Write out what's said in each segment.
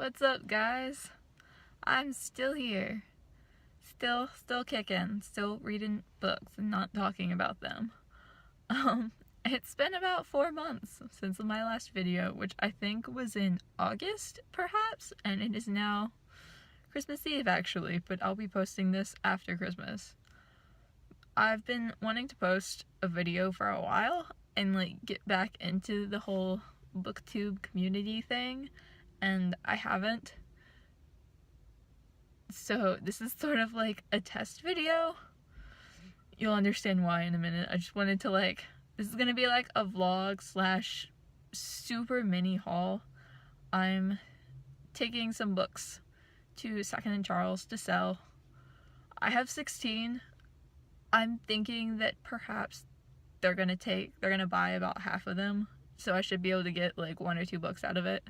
What's up, guys? I'm still here. Still kicking. Still reading books and not talking about them. It's been about 4 months since my last video, which I think was in August, perhaps, and it is now Christmas Eve, actually, but I'll be posting this after Christmas. I've been wanting to post a video for a while and, get back into the whole booktube community thing, and I haven't. So this is sort of like a test video. You'll understand why in a minute. I just wanted to this is gonna be like a vlog slash super mini haul. I'm taking some books to Second & Charles to sell. I have 16. I'm thinking that perhaps they're gonna buy about half of them, so I should be able to get 1 or 2 books out of it.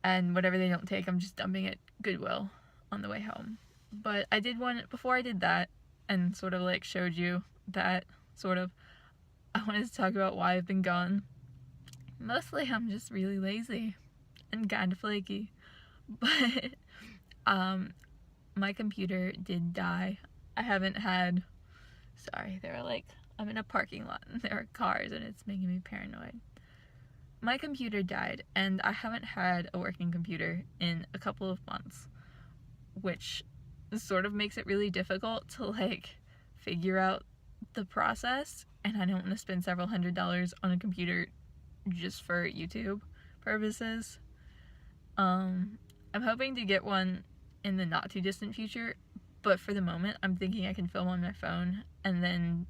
And whatever they don't take, I'm just dumping at Goodwill on the way home. But I did before I did that and sort of showed you that I wanted to talk about why I've been gone. Mostly I'm just really lazy and kind of flaky. But my computer did die. I haven't had, sorry, I'm in a parking lot and there are cars and it's making me paranoid. My computer died and I haven't had a working computer in a couple of months, which sort of makes it really difficult to figure out the process, and I don't want to spend several $100s on a computer just for YouTube purposes. I'm hoping to get one in the not too distant future, but for the moment I'm thinking I can film on my phone and then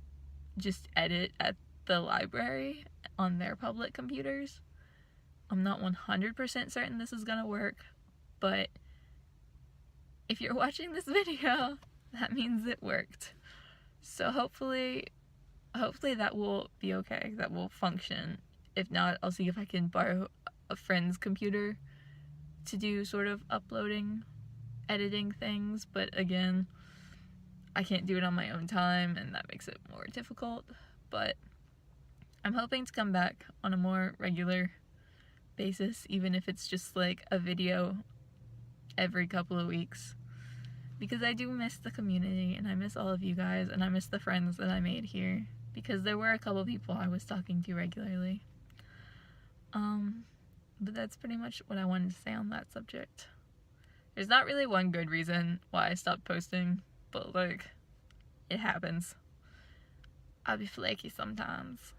just edit at the library on their public computers. I'm not 100% certain this is gonna work, but if you're watching this video, that means it worked. So hopefully that will be okay, that will function. If not, I'll see if I can borrow a friend's computer to do sort of uploading, editing things, but again, I can't do it on my own time and that makes it more difficult. But I'm hoping to come back on a more regular basis, even if it's just a video every couple of weeks, because I do miss the community and I miss all of you guys and I miss the friends that I made here, because there were a couple people I was talking to regularly. But that's pretty much what I wanted to say on that subject. There's not really one good reason why I stopped posting, but it happens. I'll be flaky sometimes.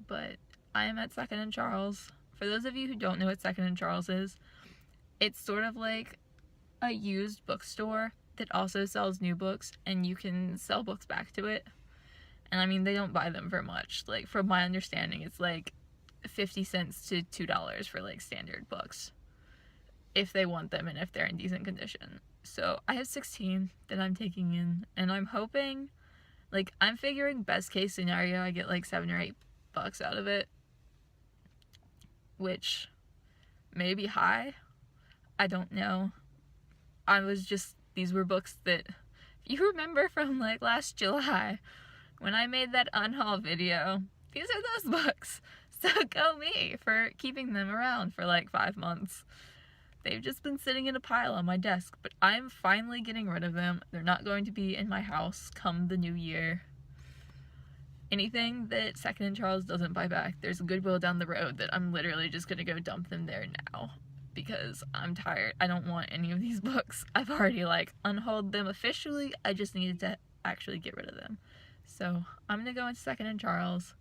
But I am at Second & Charles. For those of you who don't know what Second & Charles is, it's sort of like a used bookstore that also sells new books, and you can sell books back to it. And I mean, they don't buy them for much. From my understanding, it's 50 cents to $2 for standard books, if they want them and if they're in decent condition. So I have 16 that I'm taking in, and I'm hoping, I'm figuring best case scenario I get 7 or 8 bucks out of it, which may be high. I don't know. These were books that, if you remember from last July when I made that unhaul video, these are those books. So go me for keeping them around for 5 months. They've just been sitting in a pile on my desk, but I'm finally getting rid of them. They're not going to be in my house come the new year. Anything that Second & Charles doesn't buy back, there's a Goodwill down the road that I'm literally just gonna go dump them there now, because I'm tired. I don't want any of these books. I've already unhauled them officially. I just needed to actually get rid of them. So I'm gonna go into Second & Charles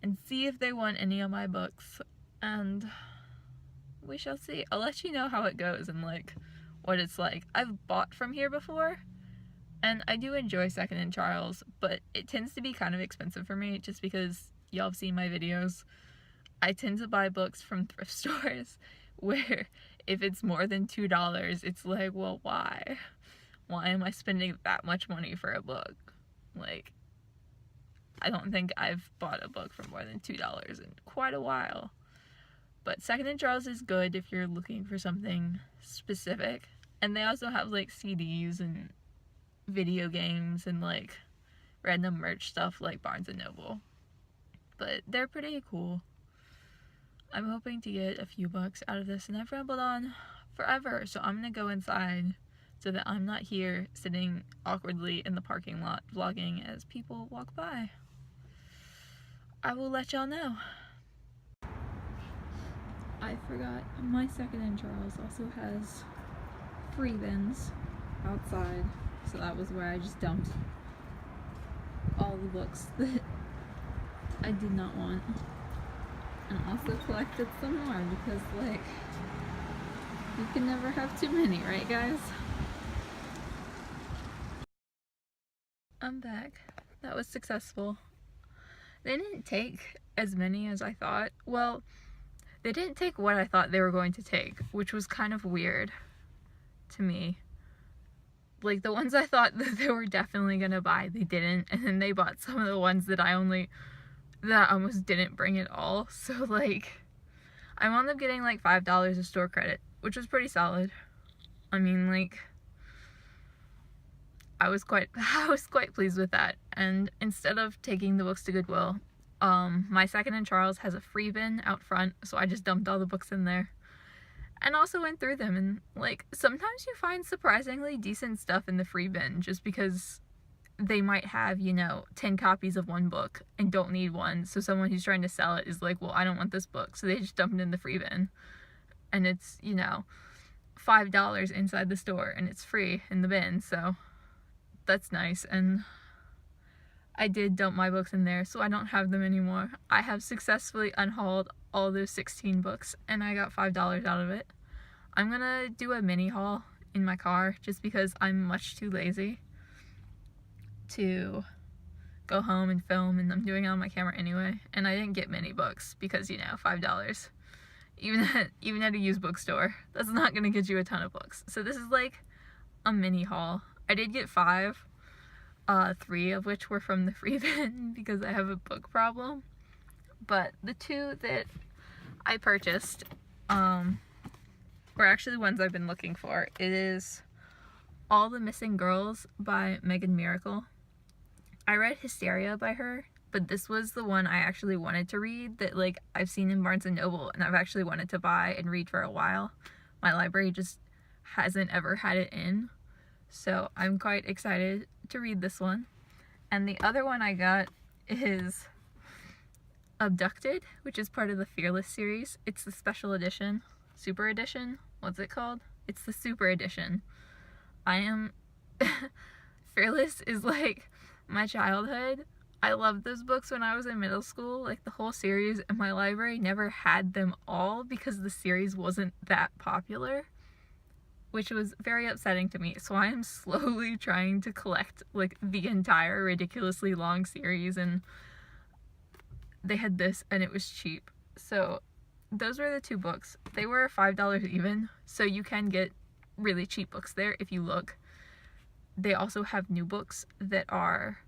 and see if they want any of my books, and we shall see. I'll let you know how it goes and what it's like. I've bought from here before, and I do enjoy Second & Charles, but it tends to be kind of expensive for me just because y'all have seen my videos. I tend to buy books from thrift stores where if it's more than $2, it's well, why? Why am I spending that much money for a book? I don't think I've bought a book for more than $2 in quite a while. But Second & Charles is good if you're looking for something specific. And they also have CDs and video games and random merch stuff like Barnes & Noble. But they're pretty cool. I'm hoping to get a few bucks out of this, and I've rambled on forever, so I'm gonna go inside so that I'm not here sitting awkwardly in the parking lot vlogging as people walk by. I will let y'all know. I forgot, my second in Charles also has free bins outside, so that was where I just dumped all the books that I did not want, and also collected some more because, like, you can never have too many, right guys? I'm back. That was successful. They didn't take as many as I thought. Well, they didn't take what I thought they were going to take, which was kind of weird to me. Like, the ones I thought that they were definitely gonna buy, they didn't, and then they bought some of the ones that I almost didn't bring at all. So, like, I wound up getting like $5 of store credit, which was pretty solid. I mean, like, I was quite pleased with that. And instead of taking the books to Goodwill, my second in Charles has a free bin out front, so I just dumped all the books in there. And also went through them, and, like, sometimes you find surprisingly decent stuff in the free bin just because they might have, you know, 10 copies of one book and don't need one, so someone who's trying to sell it is like, well, I don't want this book, so they just dump it in the free bin. And it's, you know, $5 inside the store, and it's free in the bin, so that's nice. And I did dump my books in there, so I don't have them anymore. I have successfully unhauled all those 16 books, and I got $5 out of it. I'm gonna do a mini haul in my car, just because I'm much too lazy to go home and film, and I'm doing it on my camera anyway. And I didn't get many books, because, you know, $5. Even at a used bookstore, that's not gonna get you a ton of books. So this is like a mini haul. I did get 5, 3 of which were from the free bin because I have a book problem. But the 2 that I purchased were actually ones I've been looking for. It is All the Missing Girls by Megan Miranda. I read Hysteria by her, but this was the one I actually wanted to read that, like, I've seen in Barnes & Noble and I've actually wanted to buy and read for a while. My library just hasn't ever had it in, so I'm quite excited to read this one. And the other one I got is Abducted, which is part of the Fearless series. It's the special edition, super edition, what's it called? It's the super edition. Fearless is like my childhood. I loved those books when I was in middle school, like the whole series, and my library never had them all because the series wasn't that popular, which was very upsetting to me. So I am slowly trying to collect, like, the entire ridiculously long series, and they had this and it was cheap. So those were the 2 books. They were $5 even, so you can get really cheap books there if you look. They also have new books that are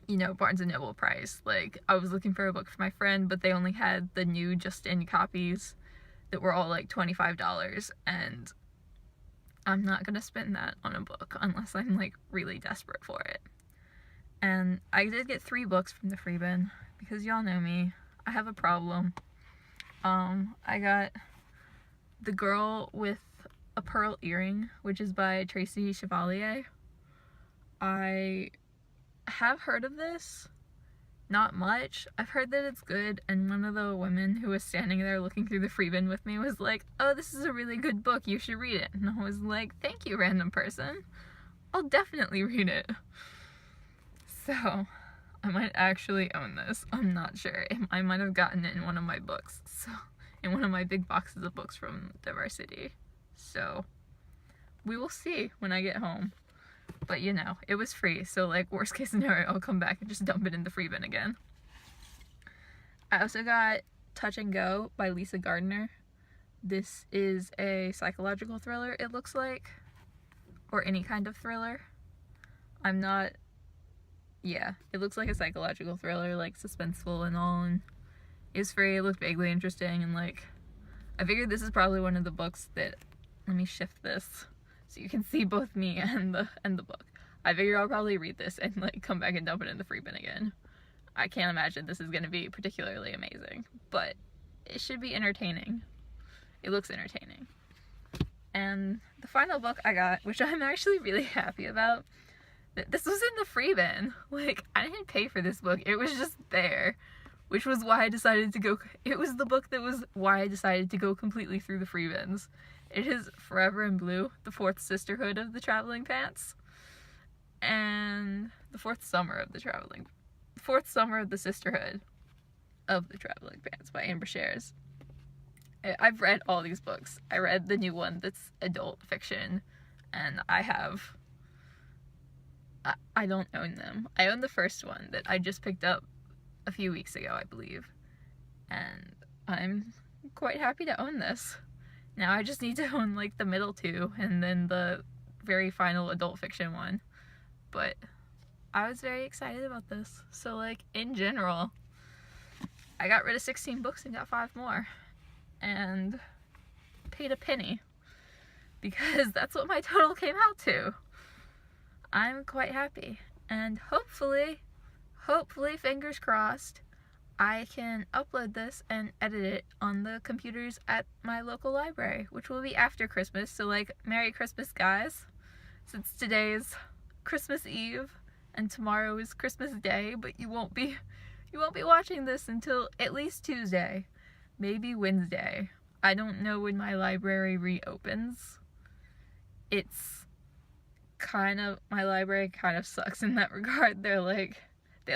you know, Barnes & Noble price. Like, I was looking for a book for my friend, but they only had the new just-in copies that were all like $25, and I'm not gonna spend that on a book unless I'm, like, really desperate for it. And I did get 3 books from the free bin because y'all know me, I have a problem. I got The Girl with a Pearl Earring, which is by Tracy Chevalier. I have heard of this, not much. I've heard that it's good, and one of the women who was standing there looking through the free bin with me was like, oh, this is a really good book, you should read it. And I was like, thank you, random person, I'll definitely read it. So I might actually own this. I'm not sure. I might have gotten it in one of my books, so in one of my big boxes of books from Diversity. So we will see when I get home. But, you know, it was free, so, like, worst case scenario, I'll come back and just dump it in the free bin again. I also got Touch and Go by Lisa Gardner. This is a psychological thriller, it looks like, or any kind of thriller. Yeah, it looks like a psychological thriller, like, suspenseful and all, and it's free. It looked vaguely interesting, and, like, I figured this is probably one of the books that, let me shift this so you can see both me and the book. I figure I'll probably read this and, like, come back and dump it in the free bin again. I can't imagine this is going to be particularly amazing, but it should be entertaining. It looks entertaining. And the final book I got, which I'm actually really happy about, this was in the free bin. Like, I didn't pay for this book, it was just there, which was why I decided to go, it was the book that was why I decided to go completely through the free bins. It is Forever in Blue, the fourth sisterhood of the Traveling Pants, and the fourth summer of the sisterhood of the Traveling Pants by Amber Shares. I've read all these books. I read the new one that's adult fiction, and I don't own them. I own the first one that I just picked up a few weeks ago, I believe, and I'm quite happy to own this. Now I just need to own like the middle two and then the very final adult fiction one, but I was very excited about this. So like, in general, I got rid of 16 books and got 5 more, and paid a penny, because that's what my total came out to. I'm quite happy, and hopefully, fingers crossed, I can upload this and edit it on the computers at my local library, which will be after Christmas. So like, Merry Christmas, guys, since today's Christmas Eve and tomorrow is Christmas Day, but you won't be watching this until at least Tuesday, maybe Wednesday. I don't know when my library reopens. My library kind of sucks in that regard. They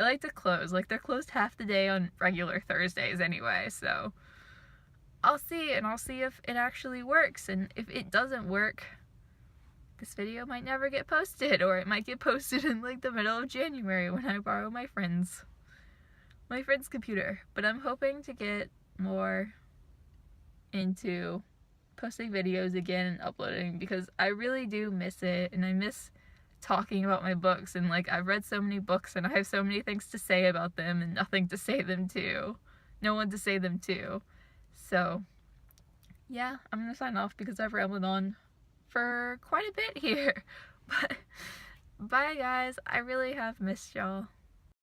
like to close. Like, they're closed half the day on regular Thursdays anyway, so I'll see if it actually works, and if it doesn't work, this video might never get posted, or it might get posted in like the middle of January when I borrow my friend's computer. But I'm hoping to get more into posting videos again and uploading, because I really do miss it, and I miss talking about my books, and like, I've read so many books and I have so many things to say about them and nothing to say them to. No one to say them to. So yeah, I'm gonna sign off because I've rambled on for quite a bit here. But bye guys, I really have missed y'all.